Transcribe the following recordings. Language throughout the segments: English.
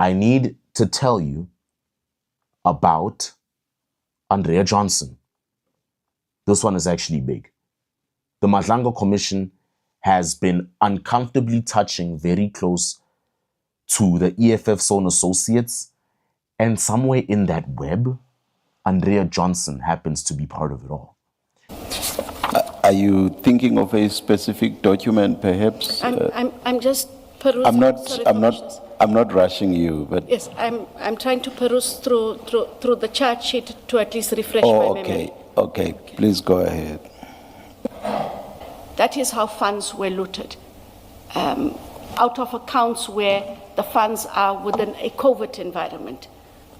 I need to tell you about Andrea Johnson. This one is actually big. The Madlanga Commission has been uncomfortably touching very close to the EFF Son Associates, and somewhere in that web, Andrea Johnson happens to be part of it all. Are you thinking of a specific document, perhaps? I'm just perusing. I'm not rushing you, but yes, I'm trying to peruse through the chart sheet to at least refresh my memory. Okay, please go ahead. That is how funds were looted, out of accounts where the funds are within a covert environment.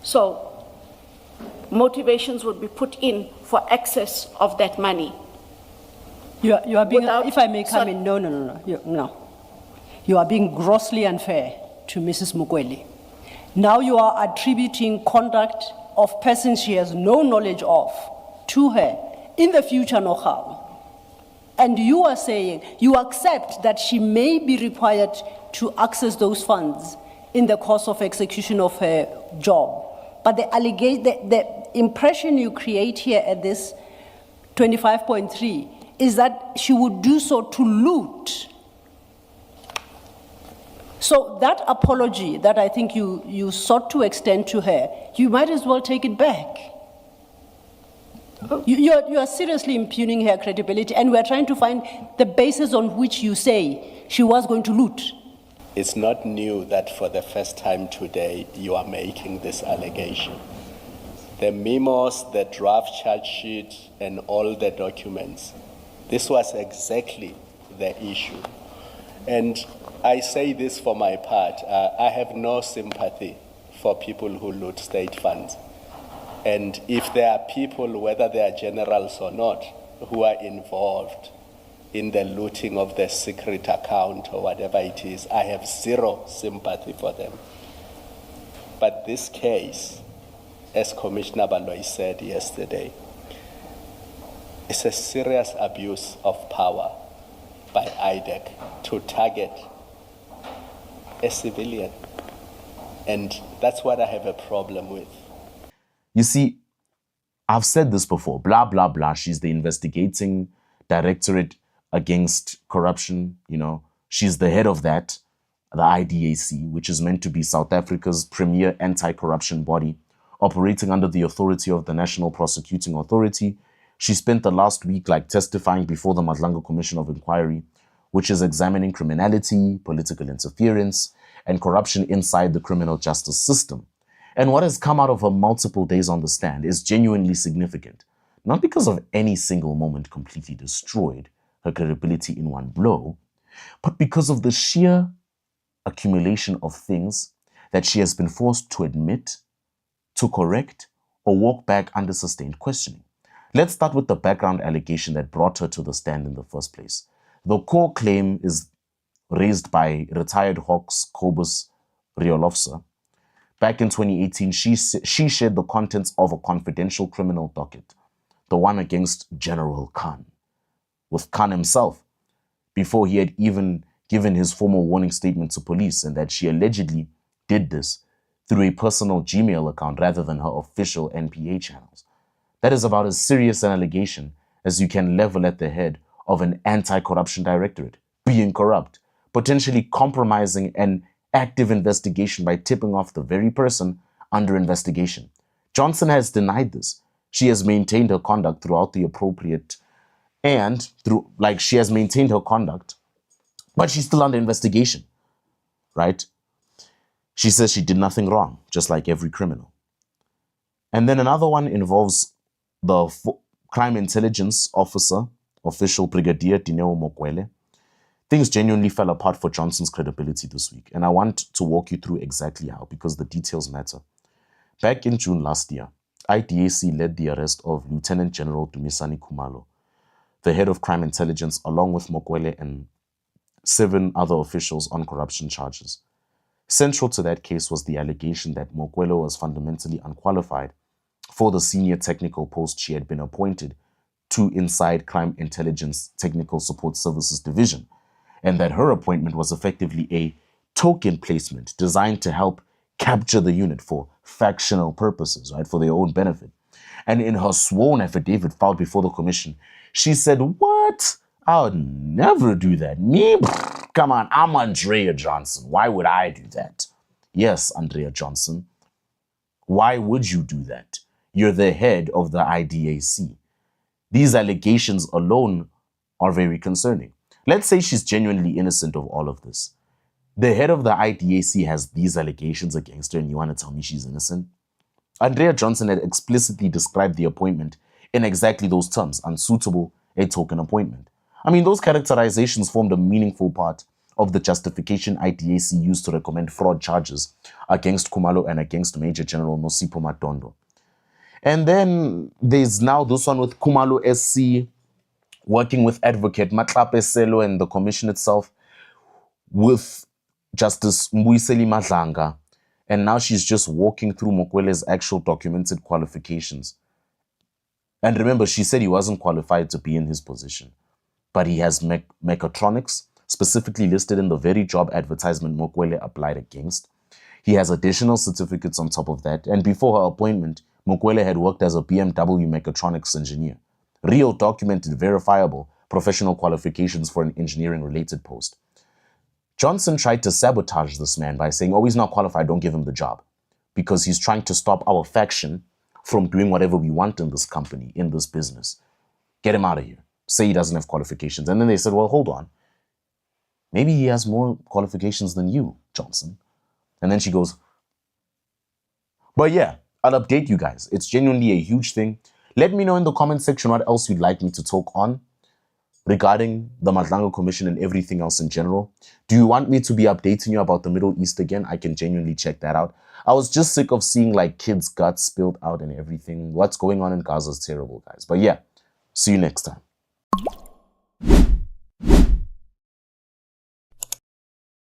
So motivations would be put in for access of that money. You are being, if I may come in, no. You are being grossly unfair to Mrs. Mukweli. Now you are attributing conduct of persons she has no knowledge of to her in the future, no how. And you are saying you accept that she may be required to access those funds in the course of execution of her job. But the impression you create here at this 25.3 is that she would do so to loot. So that apology that I think you sought to extend to her, you might as well take it back. You are seriously impugning her credibility, and we're trying to find the basis on which you say she was going to loot. It's not new that for the first time today you are making this allegation. The memos, the draft charge sheet, and all the documents, this was exactly the issue. And I say this for my part, I have no sympathy for people who loot state funds. And if there are people, whether they are generals or not, who are involved in the looting of the secret account or whatever it is, I have zero sympathy for them. But this case, as Commissioner Baloyi said yesterday, is a serious abuse of power by IDAC to target a civilian. And that's what I have a problem with. You see, I've said this before, blah, blah, blah. She's the investigating directorate against corruption. You know, she's the head of that, the IDAC, which is meant to be South Africa's premier anti-corruption body, operating under the authority of the National Prosecuting Authority. She spent the last week testifying before the Madlanga Commission of Inquiry, which is examining criminality, political interference, and corruption inside the criminal justice system. And what has come out of her multiple days on the stand is genuinely significant, not because of any single moment completely destroyed her credibility in one blow, but because of the sheer accumulation of things that she has been forced to admit, to correct, or walk back under sustained questioning. Let's start with the background allegation that brought her to the stand in the first place. The core claim is raised by retired Hawks Cobus Riolofsa. Back in 2018, she shared the contents of a confidential criminal docket, the one against General Khan, with Khan himself, before he had even given his formal warning statement to police, and that she allegedly did this through a personal Gmail account rather than her official NPA channels. That is about as serious an allegation as you can level at the head of an anti-corruption directorate, being corrupt, potentially compromising an active investigation by tipping off the very person under investigation. Johnson has denied this. She has maintained her conduct throughout the appropriate and she has maintained her conduct, but she's still under investigation, right? She says she did nothing wrong, just like every criminal. And then another one involves the crime intelligence official Brigadier Dineo Mokwele. Things genuinely fell apart for Johnson's credibility this week, and I want to walk you through exactly how, because the details matter. Back in June last year, IDAC led the arrest of Lieutenant General Dumisani Khumalo, the head of crime intelligence, along with Mokwele and 7 other officials on corruption charges. Central to that case was the allegation that Mokwele was fundamentally unqualified for the senior technical post she had been appointed to inside Crime Intelligence Technical Support Services Division, and that her appointment was effectively a token placement designed to help capture the unit for factional purposes, right, for their own benefit. And in her sworn affidavit filed before the commission, she said, what? I would never do that. Me? Come on, I'm Andrea Johnson. Why would I do that? Yes, Andrea Johnson. Why would you do that? You're the head of the IDAC. These allegations alone are very concerning. Let's say she's genuinely innocent of all of this. The head of the IDAC has these allegations against her, and you want to tell me she's innocent? Andrea Johnson had explicitly described the appointment in exactly those terms, unsuitable, a token appointment. I mean, those characterizations formed a meaningful part of the justification IDAC used to recommend fraud charges against Khumalo and against Major General Nosipho Madondo. And then there's now this one with Khumalo SC working with Advocate Matlape Selo and the commission itself with Justice Mbuyiseli Madlanga. And now she's just walking through Mokwele's actual documented qualifications. And remember, she said he wasn't qualified to be in his position. But he has mechatronics, specifically listed in the very job advertisement Mokwele applied against. He has additional certificates on top of that. And before her appointment, Mokwele had worked as a BMW mechatronics engineer. Real, documented, verifiable professional qualifications for an engineering-related post. Johnson tried to sabotage this man by saying, oh, he's not qualified, don't give him the job. Because he's trying to stop our faction from doing whatever we want in this company, in this business. Get him out of here. Say he doesn't have qualifications. And then they said, well, hold on. Maybe he has more qualifications than you, Johnson. And then she goes, but yeah, I'll update you guys. It's genuinely a huge thing. Let me know in the comment section what else you'd like me to talk on regarding the Madlanga Commission and everything else in general. Do you want me to be updating you about the Middle East again? I can genuinely check that out. I was just sick of seeing like kids' guts spilled out and everything. What's going on in Gaza is terrible, guys. But yeah, see you next time.